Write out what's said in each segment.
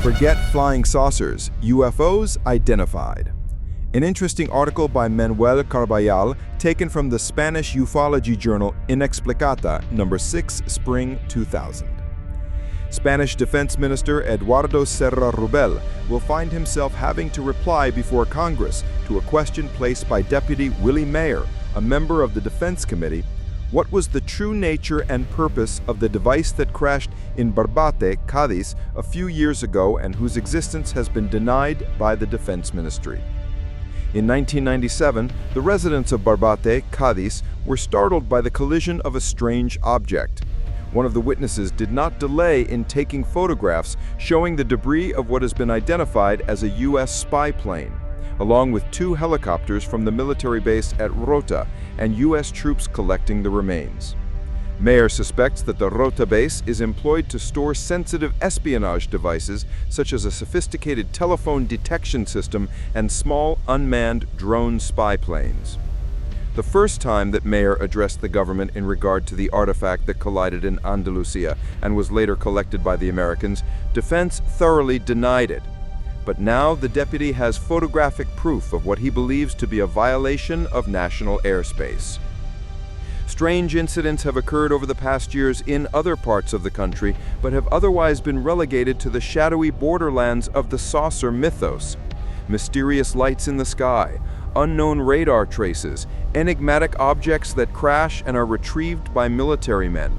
Forget flying saucers, UFOs identified. An interesting article by Manuel Carballal taken from the Spanish ufology journal INEXPLICATA, number 6, spring 2000. Spanish Defense Minister Eduardo Serra Rubel will find himself having to reply before Congress to a question placed by Deputy Willie Mayer, a member of the Defense Committee. What was the true nature and purpose of the device that crashed in Barbate, Cádiz, a few years ago and whose existence has been denied by the Defense Ministry? In 1997, the residents of Barbate, Cádiz, were startled by the collision of a strange object. One of the witnesses did not delay in taking photographs showing the debris of what has been identified as a U.S. spy plane, along with 2 helicopters from the military base at Rota and U.S. troops collecting the remains. Mayer suspects that the Rota base is employed to store sensitive espionage devices such as a sophisticated telephone detection system and small unmanned drone spy planes. The first time that Mayer addressed the government in regard to the artifact that collided in Andalusia and was later collected by the Americans, Defense thoroughly denied it. But now the deputy has photographic proof of what he believes to be a violation of national airspace. Strange incidents have occurred over the past years in other parts of the country, but have otherwise been relegated to the shadowy borderlands of the saucer mythos. Mysterious lights in the sky, unknown radar traces, enigmatic objects that crash and are retrieved by military men.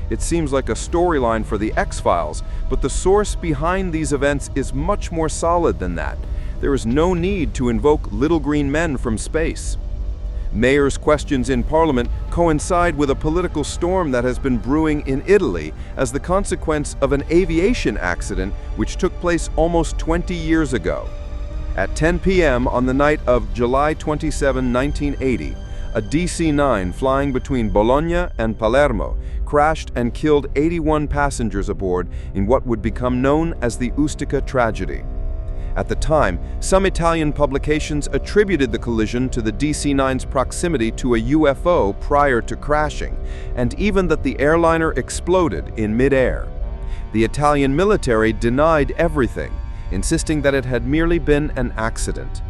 It seems like a storyline for the X-Files, but the source behind these events is much more solid than that. There is no need to invoke little green men from space. Mayer's questions in Parliament coincide with a political storm that has been brewing in Italy as the consequence of an aviation accident which took place almost 20 years ago. At 10 p.m. on the night of July 27, 1980, a DC-9 flying between Bologna and Palermo crashed and killed 81 passengers aboard in what would become known as the Ustica tragedy. At the time, some Italian publications attributed the collision to the DC-9's proximity to a UFO prior to crashing, and even that the airliner exploded in mid-air. The Italian military denied everything, insisting that it had merely been an accident.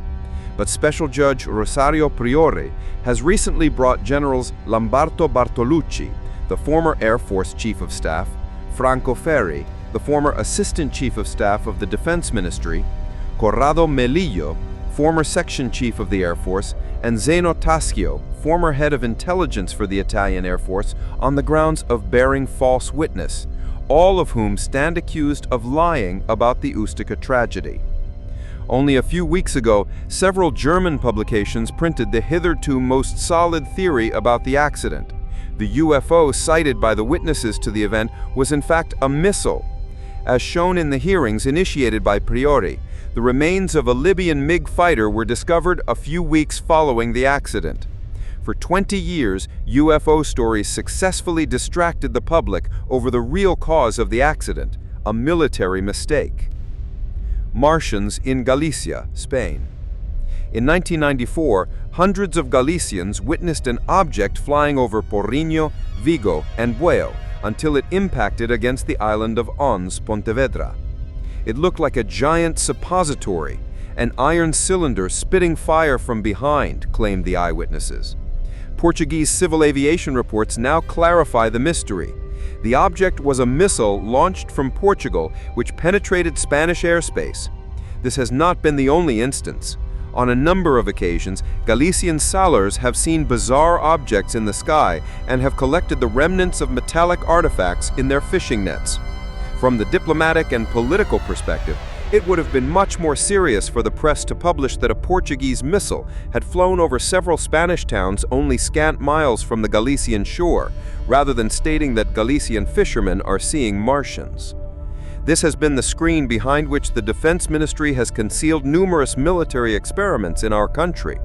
But Special Judge Rosario Priore has recently brought Generals Lamberto Bartolucci, the former Air Force Chief of Staff, Franco Ferri, the former Assistant Chief of Staff of the Defense Ministry, Corrado Melillo, former Section Chief of the Air Force, and Zeno Taschio, former Head of Intelligence for the Italian Air Force, on the grounds of bearing false witness, all of whom stand accused of lying about the Ustica tragedy. Only a few weeks ago, several German publications printed the hitherto most solid theory about the accident. The UFO cited by the witnesses to the event was in fact a missile. As shown in the hearings initiated by Priore, the remains of a Libyan MiG fighter were discovered a few weeks following the accident. For 20 years, UFO stories successfully distracted the public over the real cause of the accident, a military mistake. Martians in Galicia, Spain. In 1994, hundreds of Galicians witnessed an object flying over Porriño, Vigo, and Bueo until it impacted against the island of Ons, Pontevedra. It looked like a giant suppository, an iron cylinder spitting fire from behind, claimed the eyewitnesses. Portuguese civil aviation reports now clarify the mystery. The object was a missile launched from Portugal which penetrated Spanish airspace. This has not been the only instance. On a number of occasions, Galician sailors have seen bizarre objects in the sky and have collected the remnants of metallic artifacts in their fishing nets. From the diplomatic and political perspective, it would have been much more serious for the press to publish that a Portuguese missile had flown over several Spanish towns only scant miles from the Galician shore, rather than stating that Galician fishermen are seeing Martians. This has been the screen behind which the Defense Ministry has concealed numerous military experiments in our country.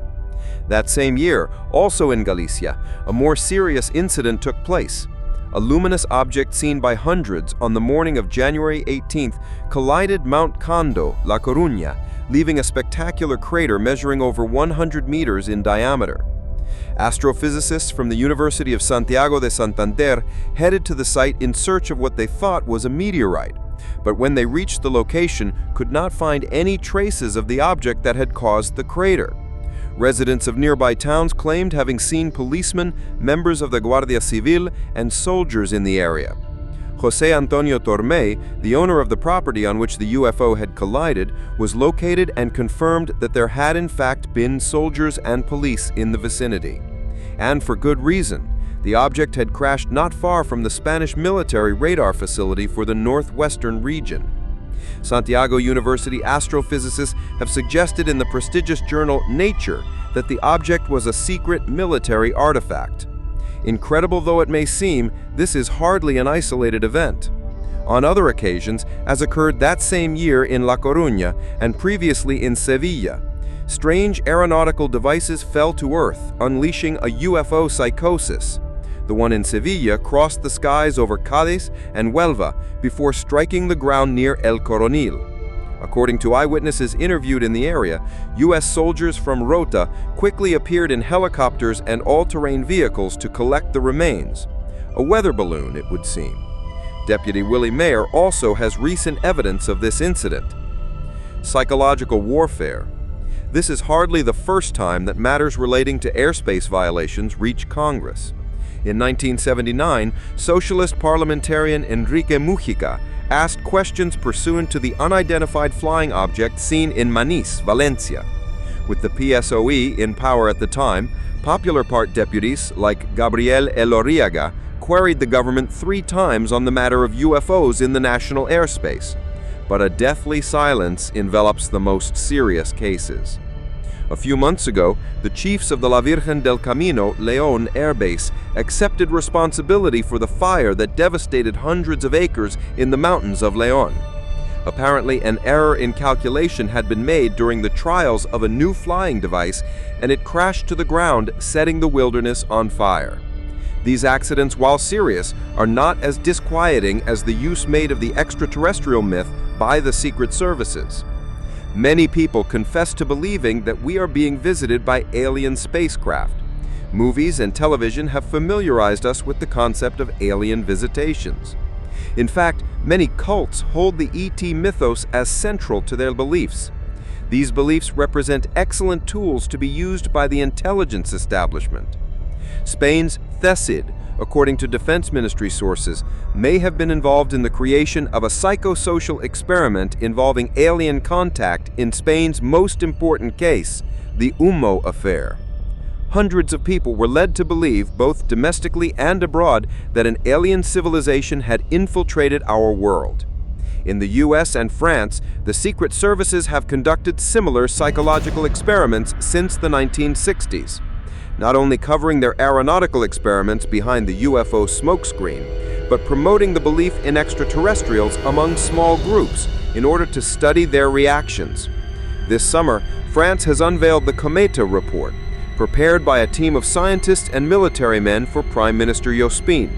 That same year, also in Galicia, a more serious incident took place. A luminous object seen by hundreds on the morning of January 18th collided Mount Condo, La Coruña, leaving a spectacular crater measuring over 100 meters in diameter. Astrophysicists from the University of Santiago de Santander headed to the site in search of what they thought was a meteorite, but when they reached the location, could not find any traces of the object that had caused the crater. Residents of nearby towns claimed having seen policemen, members of the Guardia Civil, and soldiers in the area. José Antonio Tormé, the owner of the property on which the UFO had collided, was located and confirmed that there had in fact been soldiers and police in the vicinity. And for good reason. The object had crashed not far from the Spanish military radar facility for the northwestern region. Santiago University astrophysicists have suggested in the prestigious journal Nature that the object was a secret military artifact. Incredible though it may seem, this is hardly an isolated event. On other occasions, as occurred that same year in La Coruña and previously in Sevilla, strange aeronautical devices fell to Earth, unleashing a UFO psychosis. The one in Sevilla crossed the skies over Cádiz and Huelva before striking the ground near El Coronil. According to eyewitnesses interviewed in the area, U.S. soldiers from Rota quickly appeared in helicopters and all-terrain vehicles to collect the remains. A weather balloon, it would seem. Deputy Willie Mayer also has recent evidence of this incident. Psychological warfare. This is hardly the first time that matters relating to airspace violations reach Congress. In 1979, socialist parliamentarian Enrique Mujica asked questions pursuant to the unidentified flying object seen in Manís, Valencia. With the PSOE in power at the time, Popular Part deputies like Gabriel Elorriaga queried the government 3 times on the matter of UFOs in the national airspace. But a deathly silence envelops the most serious cases. A few months ago, the chiefs of the La Virgen del Camino, León Air Base accepted responsibility for the fire that devastated hundreds of acres in the mountains of León. Apparently, an error in calculation had been made during the trials of a new flying device, and it crashed to the ground, setting the wilderness on fire. These accidents, while serious, are not as disquieting as the use made of the extraterrestrial myth by the secret services. Many people confess to believing that we are being visited by alien spacecraft. Movies and television have familiarized us with the concept of alien visitations. In fact, many cults hold the ET mythos as central to their beliefs. These beliefs represent excellent tools to be used by the intelligence establishment. Spain's CECID, according to Defense Ministry sources, may have been involved in the creation of a psychosocial experiment involving alien contact in Spain's most important case, the Humo affair. Hundreds of people were led to believe, both domestically and abroad, that an alien civilization had infiltrated our world. In the US and France, the secret services have conducted similar psychological experiments since the 1960s. Not only covering their aeronautical experiments behind the UFO smokescreen, but promoting the belief in extraterrestrials among small groups in order to study their reactions. This summer, France has unveiled the Cometa report, prepared by a team of scientists and military men for Prime Minister Jospin.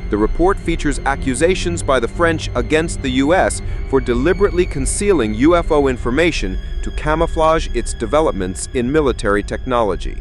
The report features accusations by the French against the US for deliberately concealing UFO information to camouflage its developments in military technology.